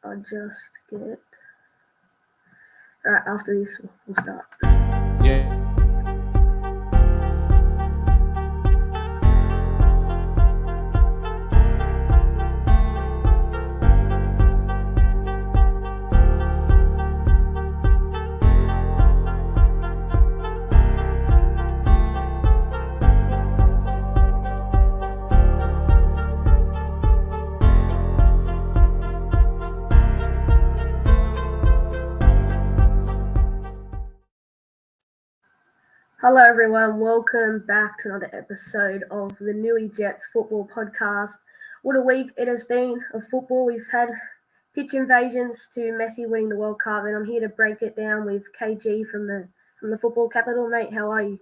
I'll just get. Alright, after this, we'll start. Yeah. Hello, everyone. Welcome back to another episode of the Newey Jets Football Podcast. What a week it has been of football. We've had pitch invasions to Messi winning the World Cup, and I'm here to break it down with KayGee from the football capital. Mate, how are you?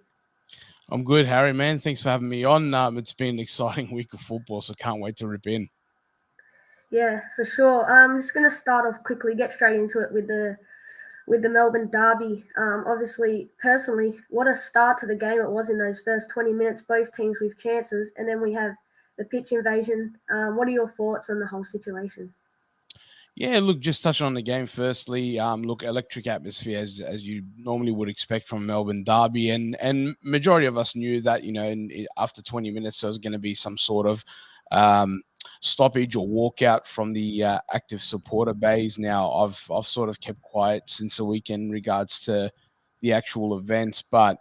I'm good, Harry, man. Thanks for having me on. It's been an exciting week of football, so can't wait to rip in. Yeah, for sure. I'm just going to start off quickly, get straight into it with the Melbourne derby. Obviously, personally, what a start to the game it was in those first 20 minutes, both teams with chances, and then we have the pitch invasion. What are your thoughts on the whole situation? Yeah, look, just touching on the game firstly. Look, electric atmosphere as you normally would expect from Melbourne derby, and majority of us knew that after 20 minutes there was going to be some sort of stoppage or walkout from the active supporter bays. Now, I've sort of kept quiet since the weekend in regards to the actual events, but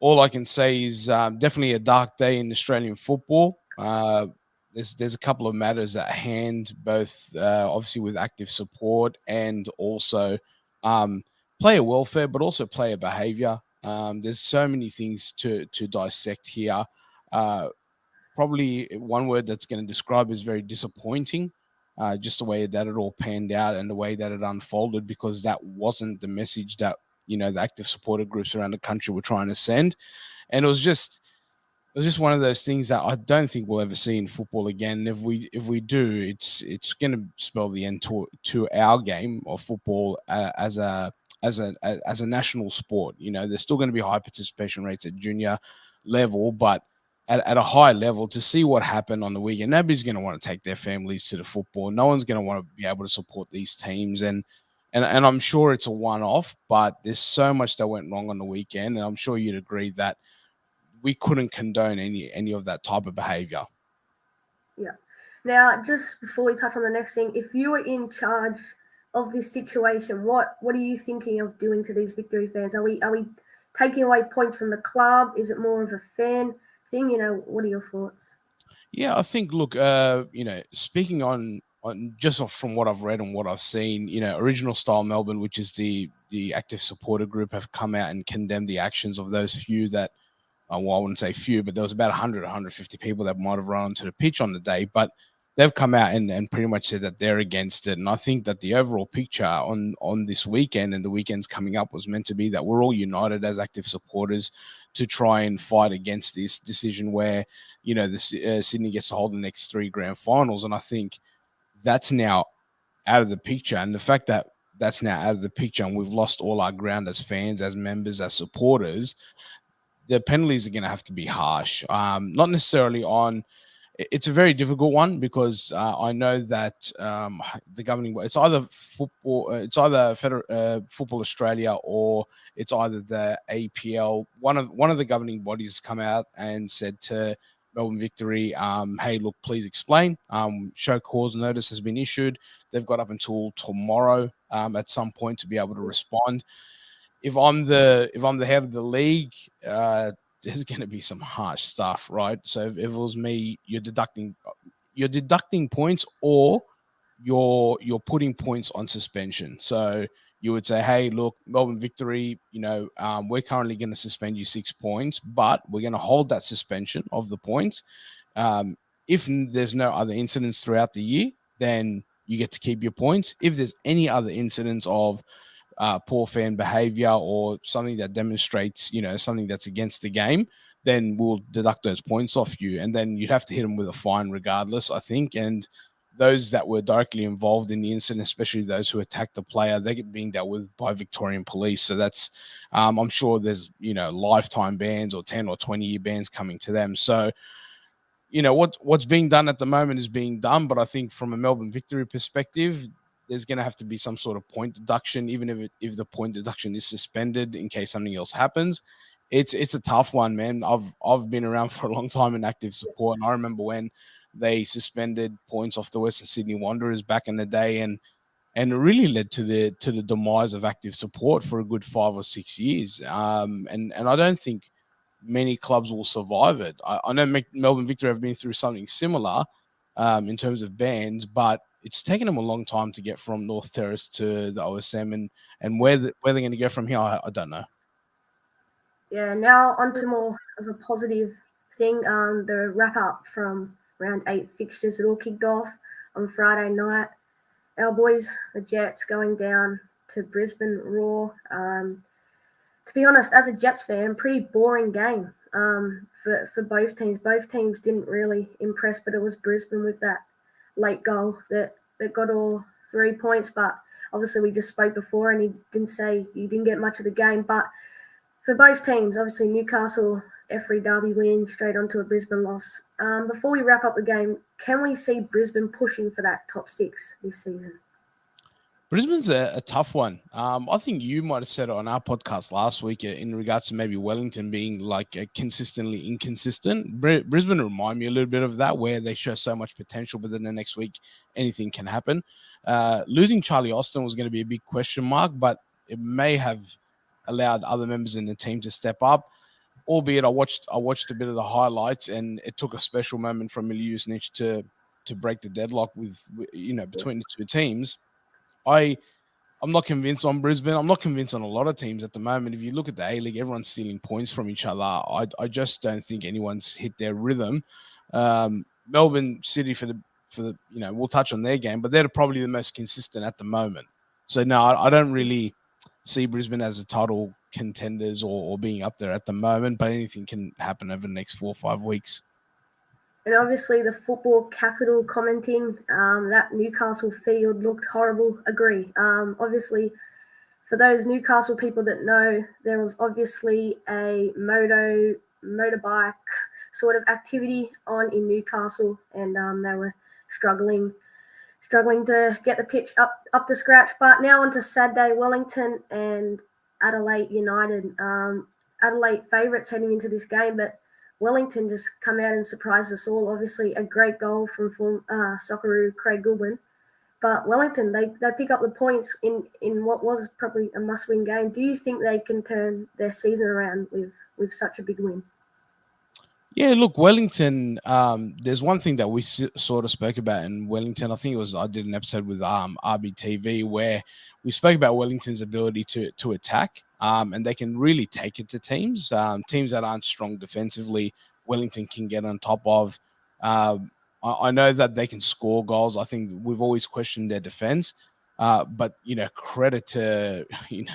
all I can say is definitely a dark day in Australian football. There's a couple of matters at hand, both obviously with active support and also player welfare, but also player behaviour. There's so many things to dissect here. Probably one word that's going to describe is very disappointing. Just the way that it all panned out and the way that it unfolded, because that wasn't the message that the active supporter groups around the country were trying to send, and it was just one of those things that I don't think we'll ever see in football again. If we do, it's going to spell the end to our game of football as a national sport. There's still going to be high participation rates at junior level, but at a high level, to see what happened on the weekend, nobody's going to want to take their families to the football. No one's going to want to be able to support these teams, and I'm sure it's a one-off, but there's so much that went wrong on the weekend, and I'm sure you'd agree that we couldn't condone any of that type of behavior. Yeah. Now, just before we touch on the next thing, if you were in charge of this situation, what are you thinking of doing to these Victory fans? Are we taking away points from the club? Is it more of a fan thing? What are your thoughts? Yeah, I think, look, speaking on just from what I've read and what I've seen, Original Style Melbourne, which is the active supporter group, have come out and condemned the actions of those few that, well, I wouldn't say few, but there was about 100, 150 people that might have run onto the pitch on the day. But they've come out and pretty much said that they're against it. And I think that the overall picture on this weekend and the weekends coming up was meant to be that we're all united as active supporters to try and fight against this decision where, Sydney gets to hold the next 3 grand finals. And I think that's now out of the picture. And the fact that that's now out of the picture and we've lost all our ground as fans, as members, as supporters, the penalties are going to have to be harsh. Not necessarily on. It's a very difficult one because I know that the governing body, it's either Football Australia or it's either the APL. One of the governing bodies come out and said to Melbourne Victory, hey, look, please explain. Show cause notice has been issued. They've got up until tomorrow at some point to be able to respond. If I'm the head of the league, there's going to be some harsh stuff, right? So if it was me, you're deducting points, or you're putting points on suspension. So you would say, hey, look, Melbourne Victory, we're currently going to suspend you 6 points, but we're going to hold that suspension of the points. If there's no other incidents throughout the year, then you get to keep your points. If there's any other incidents of poor fan behavior or something that demonstrates, something that's against the game, then we'll deduct those points off you. And then you'd have to hit them with a fine regardless, I think. And those that were directly involved in the incident, especially those who attacked the player, they're being dealt with by Victorian police. So that's, I'm sure there's, lifetime bans or 10 or 20-year bans coming to them. So, what's being done at the moment is being done, but I think from a Melbourne Victory perspective, there's going to have to be some sort of point deduction, even if the point deduction is suspended in case something else happens. It's a tough one, man. I've been around for a long time in active support, and I remember when they suspended points off the Western Sydney Wanderers back in the day, and it really led to the demise of active support for a good 5 or 6 years. And I don't think many clubs will survive it. I know Melbourne Victory have been through something similar in terms of bans, but it's taken them a long time to get from North Terrace to the OSM, and where they're going to go from here, I don't know. Yeah, now onto more of a positive thing. The wrap up from round 8 fixtures, it all kicked off on Friday night. Our boys, the Jets, going down to Brisbane Roar. To be honest, as a Jets fan, pretty boring game for both teams. Both teams didn't really impress, but it was Brisbane with that late goal that got all 3 points. But obviously, we just spoke before, and he didn't get much of the game. But for both teams, obviously Newcastle, every derby win, straight onto a Brisbane loss. Before we wrap up the game, can we see Brisbane pushing for that top 6 this season? Brisbane's a tough one. I think you might have said it on our podcast last week in regards to maybe Wellington being like consistently inconsistent. Brisbane remind me a little bit of that, where they show so much potential, but then the next week anything can happen. Losing Charlie Austin was going to be a big question mark, but it may have allowed other members in the team to step up. Albeit, I watched a bit of the highlights, and it took a special moment from Milius Nich to break the deadlock between the two teams. I'm not convinced on Brisbane. I'm not convinced on a lot of teams at the moment. If you look at the A-League, everyone's stealing points from each other. I just don't think anyone's hit their rhythm. Melbourne City for the we'll touch on their game, but they're probably the most consistent at the moment. So no, I don't really see Brisbane as a title contenders or being up there at the moment, but anything can happen over the next 4 or 5 weeks. And obviously the football capital commenting, that Newcastle field looked horrible. Agree. Obviously, for those Newcastle people that know, there was obviously a motorbike sort of activity on in Newcastle, and they were struggling to get the pitch up to scratch. But now on to Saturday, Wellington and Adelaide United. Adelaide favourites heading into this game, but Wellington just come out and surprised us all. Obviously, a great goal from Socceroo Craig Goodwin. But Wellington, they pick up the points in what was probably a must-win game. Do you think they can turn their season around with such a big win? Yeah, look, Wellington, there's one thing that we sort of spoke about in Wellington. I think I did an episode with RBTV where we spoke about Wellington's ability to attack, and they can really take it to teams. Teams that aren't strong defensively, Wellington can get on top of. I know that they can score goals. I think we've always questioned their defense. But credit to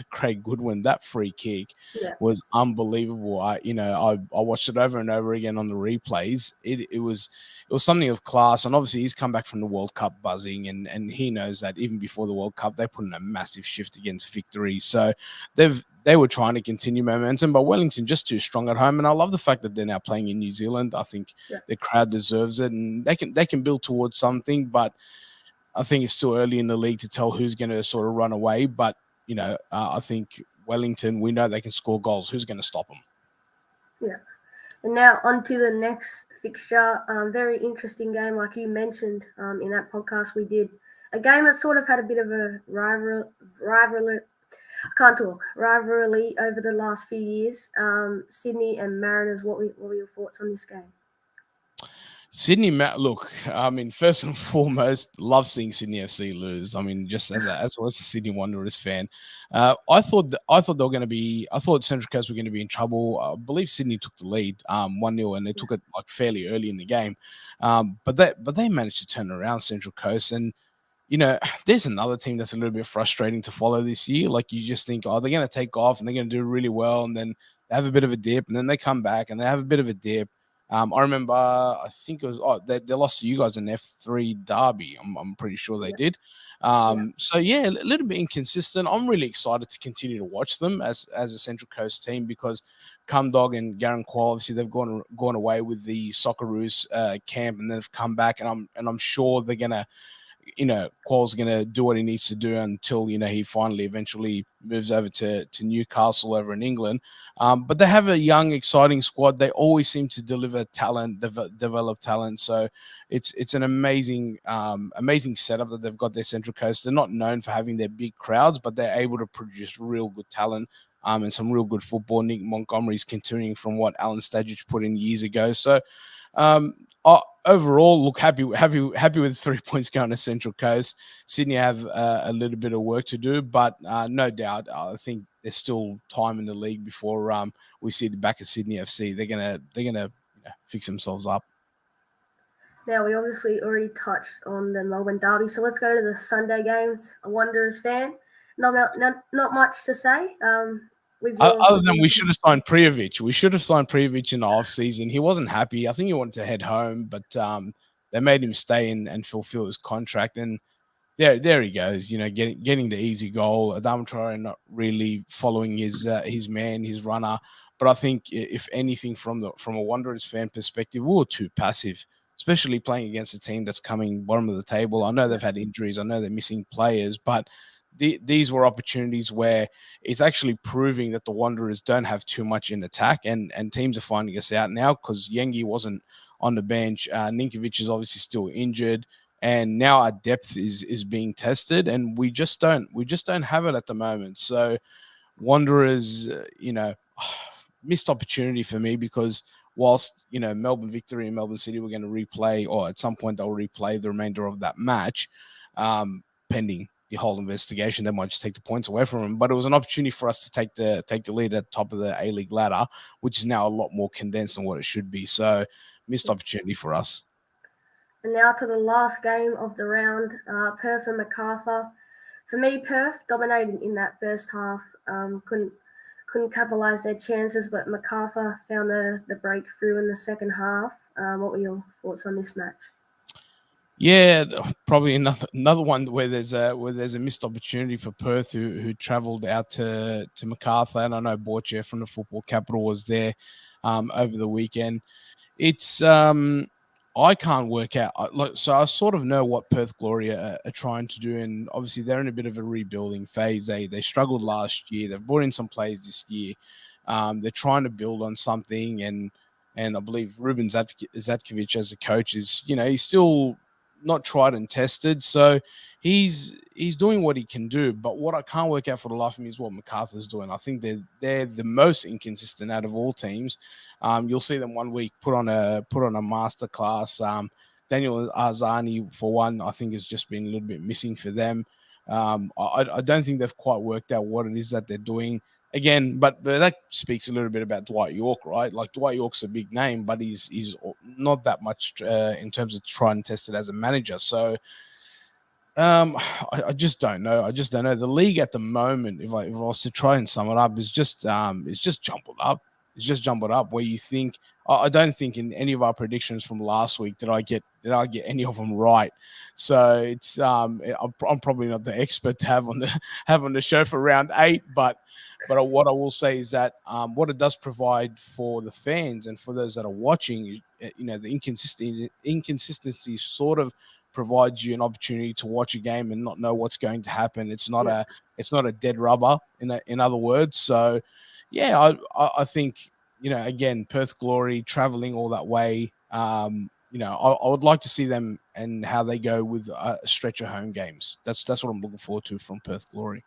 Craig Goodwin. That free kick was unbelievable. I watched it over and over again on the replays. It was something of class, and obviously he's come back from the World Cup buzzing, and he knows that even before the World Cup they put in a massive shift against Victory. So they were trying to continue momentum, but Wellington just too strong at home. And I love the fact that they're now playing in New Zealand. I think the crowd deserves it, and they can build towards something, but I think it's still early in the league to tell who's going to sort of run away. But, I think Wellington, we know they can score goals. Who's going to stop them? Yeah. And now on to the next fixture. Very interesting game, like you mentioned in that podcast we did. A game that sort of had a bit of a rivalry over the last few years. Sydney and Mariners, what were your thoughts on this game? Sydney, look, I mean, first and foremost, love seeing Sydney FC lose. I mean, just as a Sydney Wanderers fan, I thought they were going to be. I thought Central Coast were going to be in trouble. I believe Sydney took the lead, 1-0, and they took it like fairly early in the game. But they managed to turn around Central Coast, and there's another team that's a little bit frustrating to follow this year. Like you just think, oh, they're going to take off and they're going to do really well, and then they have a bit of a dip, and then they come back and they have a bit of a dip. I remember, I think it was, they lost to you guys in F3 Derby. I'm pretty sure they did. So, yeah, a little bit inconsistent. I'm really excited to continue to watch them as a Central Coast team because Cumdog and Garen Qual, obviously they've gone away with the Socceroos camp, and then have come back, and I'm sure they're gonna, Qual's going to do what he needs to do until, he finally eventually moves over to Newcastle over in England. But they have a young, exciting squad. They always seem to deliver talent, develop talent. So it's an amazing setup that they've got their Central Coast. They're not known for having their big crowds, but they're able to produce real good talent. And some real good football. Nick Montgomery's continuing from what Alan Stadich put in years ago. So, overall, look, happy with 3 points going to Central Coast. Sydney have a little bit of work to do, but no doubt, I think there's still time in the league before we see the back of Sydney FC. They're gonna fix themselves up. Now, we obviously already touched on the Melbourne Derby, so let's go to the Sunday games. A Wanderers fan, not much to say. Other than we should have signed Prijovic. We should have signed Prijovic in the off season. He wasn't happy. I think he wanted to head home, but they made him stay and fulfill his contract. And there he goes. Getting the easy goal. Adama Traore not really following his man, his runner. But I think if anything, from a Wanderers fan perspective, we were too passive, especially playing against a team that's coming bottom of the table. I know they've had injuries. I know they're missing players, but these were opportunities where it's actually proving that the Wanderers don't have too much in attack, and teams are finding us out now because Yengi wasn't on the bench. Ninkovic is obviously still injured, and now our depth is being tested, and we just don't have it at the moment. So Wanderers, missed opportunity for me, because whilst Melbourne Victory and Melbourne City were going to replay, or at some point they'll replay the remainder of that match, pending the whole investigation, they might just take the points away from them. But it was an opportunity for us to take the lead at the top of the A-League ladder, which is now a lot more condensed than what it should be. So missed opportunity for us. And now to the last game of the round, Perth and Macarthur. For me, Perth dominated in that first half. Couldn't capitalise their chances, but Macarthur found the breakthrough in the second half. What were your thoughts on this match? Yeah, probably another one where there's a missed opportunity for Perth, who travelled out to Macarthur, and I know Borcher from the football capital was there over the weekend. It's I can't work out. So I sort of know what Perth Glory are trying to do, and obviously they're in a bit of a rebuilding phase. They struggled last year. They've brought in some players this year. They're trying to build on something, and I believe Ruben Zatkovic as a coach is, he's still not tried and tested. So he's doing what he can do. But what I can't work out for the life of me is what MacArthur's doing. I think they're the most inconsistent out of all teams. You'll see them one week put on a master class. Daniel Arzani, for one, I think has just been a little bit missing for them. I don't think they've quite worked out what it is that they're doing. Again, but that speaks a little bit about Dwight York, right? Like, Dwight York's a big name, but he's not that much in terms of tried and tested as a manager. So I just don't know. The league at the moment, if I was to try and sum it up, is just jumbled up. It's just jumbled up, where you think, I don't think in any of our predictions from last week did I get any of them right. So it's I'm probably not the expert to have on the show for round 8, but what I will say is that what it does provide for the fans and for those that are watching, the inconsistency sort of provides you an opportunity to watch a game and not know what's going to happen. It's not a dead rubber, in other words. So yeah, I think, again, Perth Glory traveling all that way, I would like to see them and how they go with a stretch of home games. That's what I'm looking forward to from Perth Glory.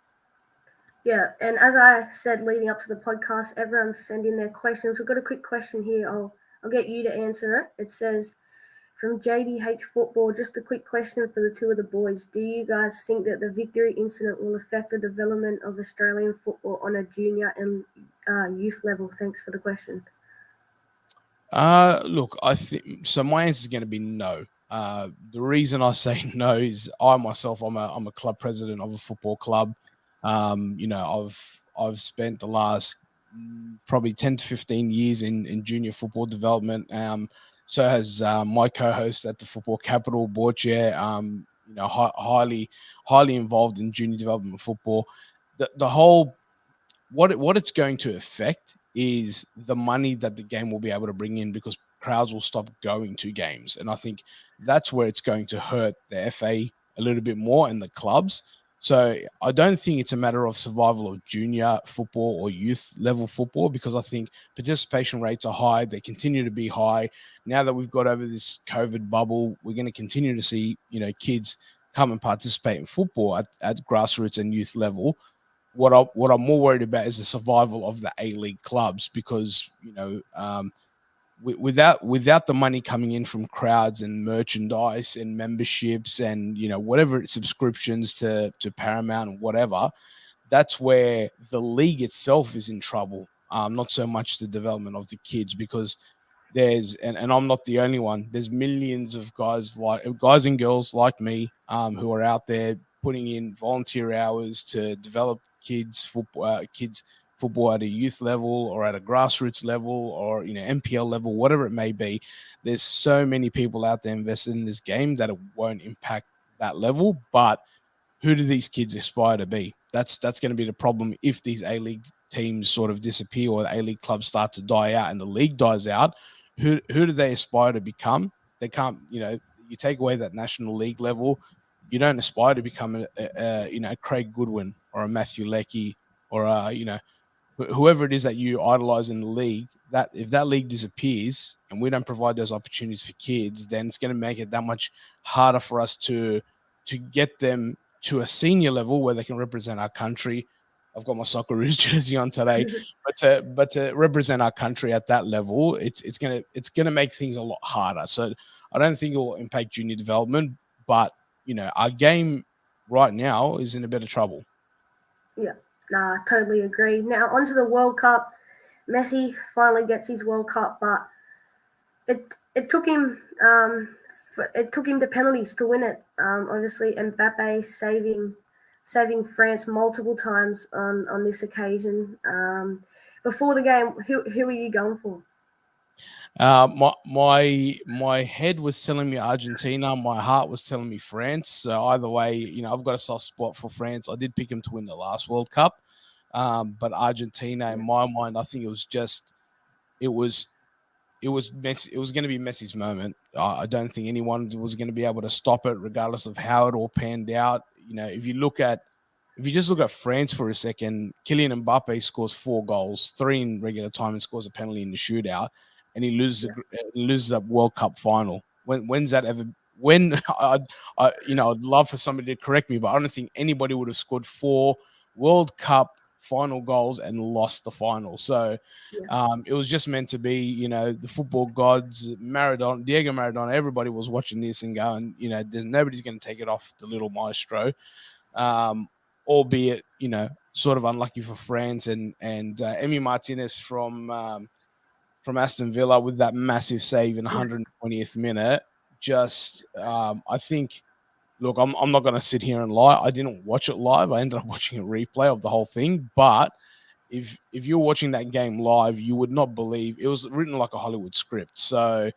Yeah, and as I said leading up to the podcast, everyone's sending their questions. We've got a quick question here. I'll get you to answer it. It says, from JDH Football, just a quick question for the two of the boys. Do you guys think that the Victory incident will affect the development of Australian football on a junior and youth level? Thanks for the question. Look, I think so. My answer is going to be no. The reason I say no is I'm a club president of a football club. I've spent the last probably 10 to 15 years in junior football development. So has my co-host at the Football Capital, board chair, highly involved in junior development football. The whole what it's going to affect is the money that the game will be able to bring in, because crowds will stop going to games. And I think that's where it's going to hurt the FA a little bit more and the clubs. So I don't think it's a matter of survival of junior football or youth level football, because I think participation rates are high. They continue to be high. Now that we've got over this COVID bubble, we're going to continue to see, kids come and participate in football at grassroots and youth level. What I'm more worried about is the survival of the A-League clubs, because without the money coming in from crowds and merchandise and memberships and whatever subscriptions to Paramount and whatever, that's where the league itself is in trouble. Not so much the development of the kids, because and I'm not the only one. There's millions of guys and girls like me who are out there putting in volunteer hours to develop kids football at a youth level or at a grassroots level or MPL level, whatever it may be. There's so many people out there invested in this game that it won't impact that level. But who do these kids aspire to be? That's going to be the problem if these A-League teams sort of disappear or the A-League clubs start to die out and the league dies out. Who do they aspire to become? They can't, you take away that National League level, you don't aspire to become a Craig Goodwin or a Matthew Leckie or whoever it is that you idolize in the league. That if that league disappears and we don't provide those opportunities for kids, then it's going to make it that much harder for us to get them to a senior level where they can represent our country. I've got my Socceroos jersey on today, but to represent our country at that level, it's gonna make things a lot harder. So I don't think it will impact junior development, but our game right now is in a bit of trouble. Yeah, totally agree. Now onto the World Cup. Messi finally gets his World Cup, but it took him the penalties to win it. Obviously, Mbappe saving France multiple times on this occasion. Before the game, who are you going for? My head was telling me Argentina. My heart was telling me France. So either way, I've got a soft spot for France. I did pick them to win the last World Cup, but Argentina, in my mind, I think it was Messi. It was going to be Messi's moment. I don't think anyone was going to be able to stop it, regardless of how it all panned out. If you just look at France for a second, Kylian Mbappe scores 4 goals, 3 in regular time, and scores a penalty in the shootout, and he loses a World Cup final. When's that ever? When I'd love for somebody to correct me, but I don't think anybody would have scored 4 World Cup final goals and lost the final. So it was just meant to be, the football gods, Maradona, Diego Maradona. Everybody was watching this and going, nobody's going to take it off the little maestro. Albeit, sort of unlucky for France and Emi Martinez from Aston Villa with that massive save in 120th minute. Just, I think, look, I'm not going to sit here and lie. I didn't watch it live. I ended up watching a replay of the whole thing. But if you're watching that game live, you would not believe it was written like a Hollywood script. So,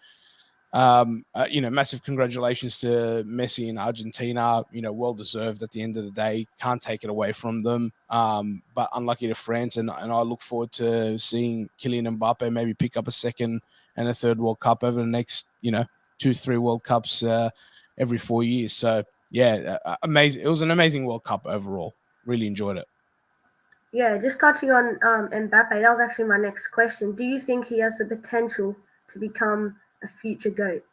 massive congratulations to Messi and Argentina. Well deserved at the end of the day. Can't take it away from them. But unlucky to France, and I look forward to seeing Kylian Mbappe maybe pick up a second and a third World Cup over the next, 2-3 World Cups every 4 years. So yeah, amazing. It was an amazing World Cup overall. Really enjoyed it. Yeah, just touching on Mbappe, that was actually my next question. Do you think he has the potential to become a future GOAT?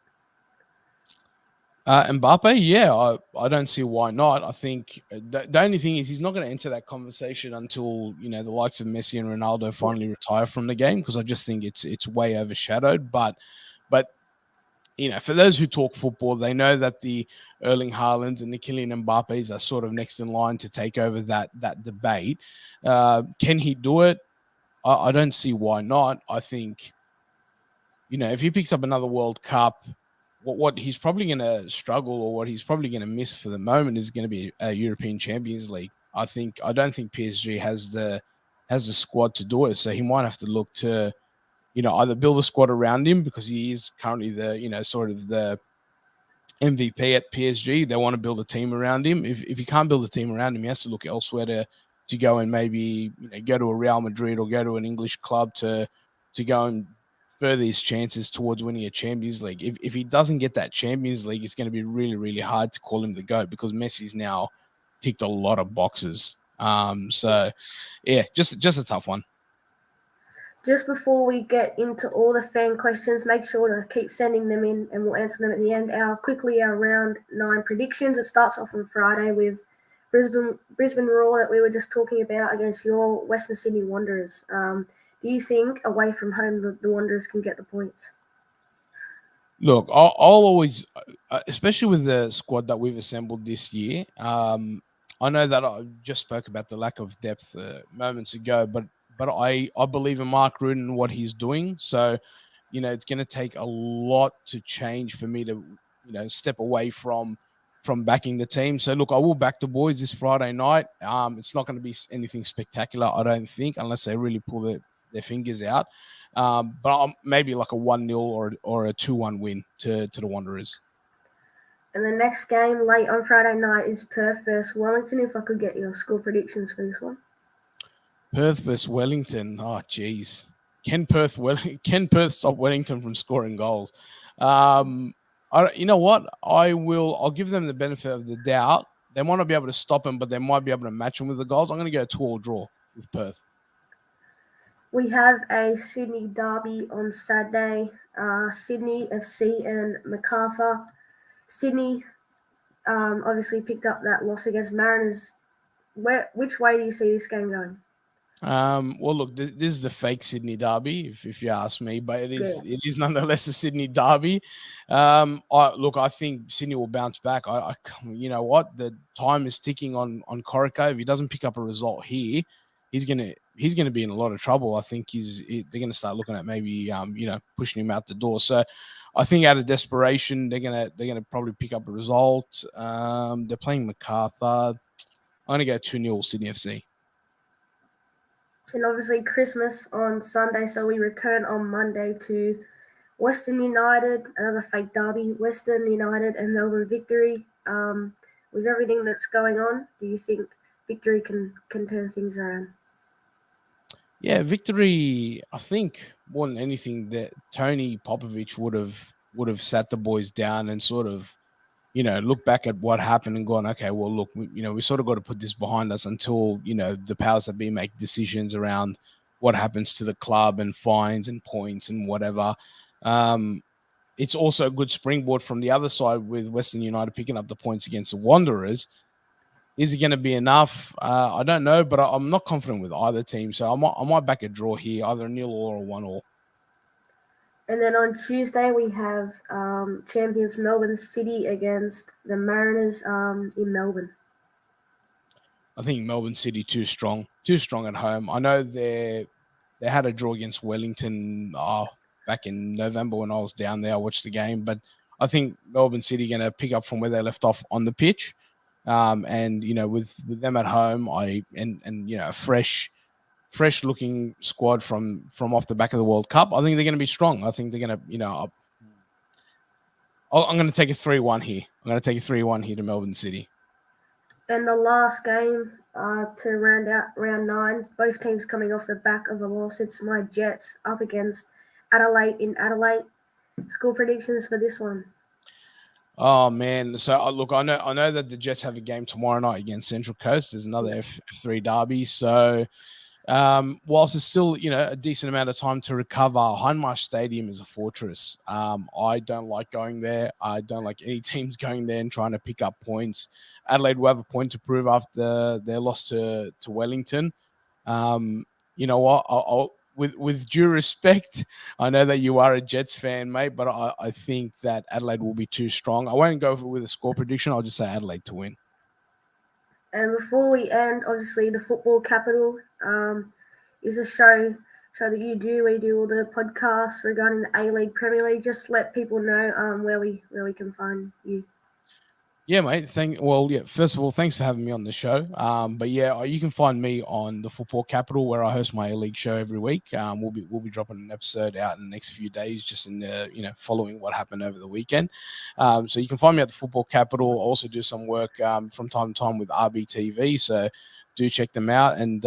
Mbappe, yeah, I don't see why not. I think the only thing is he's not going to enter that conversation until the likes of Messi and Ronaldo finally retire from the game, because I just think it's way overshadowed. But for those who talk football, they know that the Erling Haalands and the Kylian Mbappes are sort of next in line to take over that debate. Can he do it? I don't see why not. I think, if he picks up another World Cup, what he's probably going to struggle, or what he's probably going to miss for the moment, is going to be a European Champions League. I don't think PSG has the squad to do it. So he might have to look to, either build a squad around him, because he is currently the, sort of the MVP at PSG. They want to build a team around him. If he can't build a team around him, he has to look elsewhere to go and maybe go to a Real Madrid or go to an English club to go and further his chances towards winning a Champions League. If he doesn't get that Champions League, it's going to be really, really hard to call him the GOAT because Messi's now ticked a lot of boxes. So yeah, just a tough one. Just before we get into all the fan questions, make sure to keep sending them in and we'll answer them at the end. Our round 9 predictions. It starts off on Friday with Brisbane Roar that we were just talking about against your Western Sydney Wanderers. Do you think away from home the Wanderers can get the points? Look, I'll always, especially with the squad that we've assembled this year, I know that I just spoke about the lack of depth moments ago, but I believe in Mark Rutten and what he's doing. So, it's going to take a lot to change for me to, step away from backing the team. So, look, I will back the boys this Friday night. It's not going to be anything spectacular, I don't think, unless they really pull their fingers out. But maybe like a 1-0 or a 2-1 win to the Wanderers. And the next game late on Friday night is Perth versus Wellington. If I could get your score predictions for this one. Perth versus Wellington. Oh, geez. Can Perth stop Wellington from scoring goals? You know what? I'll give them the benefit of the doubt. They might not be able to stop them, but they might be able to match them with the goals. I'm going to go a 2-2 draw with Perth. We have a Sydney derby on Saturday. Sydney FC and Macarthur. Sydney obviously picked up that loss against Mariners. Which way do you see this game going? Well, look, this is the fake Sydney derby, if you ask me, but it is nonetheless a Sydney derby. I think Sydney will bounce back. You know what? The time is ticking on Corica. If he doesn't pick up a result here, he's gonna be in a lot of trouble. I think they're gonna start looking at maybe pushing him out the door. So I think out of desperation, they're gonna probably pick up a result. They're playing Macarthur. I'm gonna go 2-0 Sydney FC. And obviously Christmas on Sunday, so we return on Monday to Western United, another fake derby, Western United and Melbourne Victory. With everything that's going on, do you think Victory can turn things around? Yeah, Victory, I think more than anything that Tony Popovich would have sat the boys down and sort of, look back at what happened and gone, okay, well, look, we sort of got to put this behind us until, the powers that be make decisions around what happens to the club and fines and points and whatever. It's also a good springboard from the other side with Western United picking up the points against the Wanderers. Is it going to be enough? I don't know, but I'm not confident with either team. So I might back a draw here, either a 0-0 or a 1-1. And then on Tuesday, we have champions Melbourne City against the Mariners in Melbourne. I think Melbourne City too strong at home. I know they had a draw against Wellington back in November when I was down there. I watched the game, but I think Melbourne City going to pick up from where they left off on the pitch. And with them at home, a fresh looking squad from off the back of the World Cup, I think they're going to be strong. I think they're going to, I'm going to take a 3-1 here. I'm going to take a 3-1 here to Melbourne City. And the last game to round out round 9, both teams coming off the back of a loss. It's my Jets up against Adelaide in Adelaide. Score predictions for this one? Oh man! So look, I know that the Jets have a game tomorrow night against Central Coast. There's another F3 derby. So whilst there's still a decent amount of time to recover, Hindmarsh Stadium is a fortress. I don't like going there. I don't like any teams going there and trying to pick up points. Adelaide will have a point to prove after their loss to Wellington. You know what? I'll with due respect, I know that you are a Jets fan, mate, but I think that Adelaide will be too strong. I won't go with a score prediction. I'll just say Adelaide to win. And before we end, obviously the football capital is a show that you do. We do all the podcasts regarding the A-League, Premier League. Just let people know where we can find you. Yeah, mate. First of all, thanks for having me on the show. But yeah, you can find me on the Football Capital, where I host my A-League show every week. We'll be dropping an episode out in the next few days, just in the following what happened over the weekend. So you can find me at the Football Capital. I also do some work from time to time with RBTV. So do check them out. And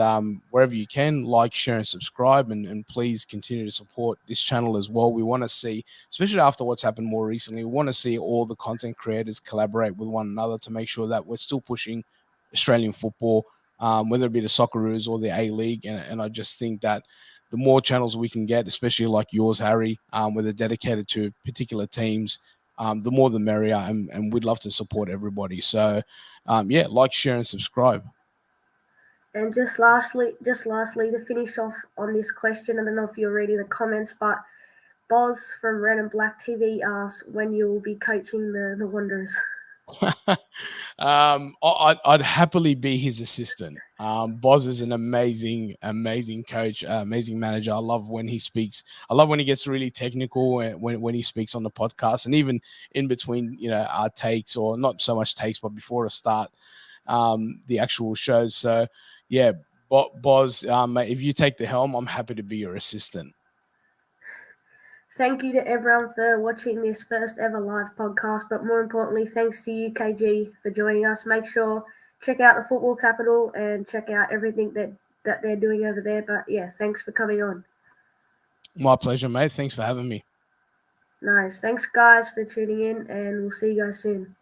wherever you can, like, share, and subscribe. And please continue to support this channel as well. We want to see, especially after what's happened more recently, we want to see all the content creators collaborate with one another to make sure that we're still pushing Australian football, whether it be the Socceroos or the A-League. And I just think that the more channels we can get, especially like yours, Harry, where they're dedicated to particular teams, the more the merrier, and we'd love to support everybody. So, yeah, like, share, and subscribe. And just lastly, to finish off on this question, I don't know if you're reading the comments, but Boz from Red and Black TV asks when you will be coaching the Wanderers. I'd happily be his assistant. Boz is an amazing coach, amazing manager. I love when he speaks. I love when he gets really technical when he speaks on the podcast, and even in between, our takes, or not so much takes, but before I start the actual shows. So, yeah, Boz, if you take the helm, I'm happy to be your assistant. Thank you to everyone for watching this first ever live podcast, but more importantly, thanks to you, KayGee, for joining us. Make sure check out the Football Capital and check out everything that they're doing over there. But yeah, thanks for coming on. My pleasure, mate. Thanks for having me. Nice. Thanks, guys, for tuning in, and we'll see you guys soon.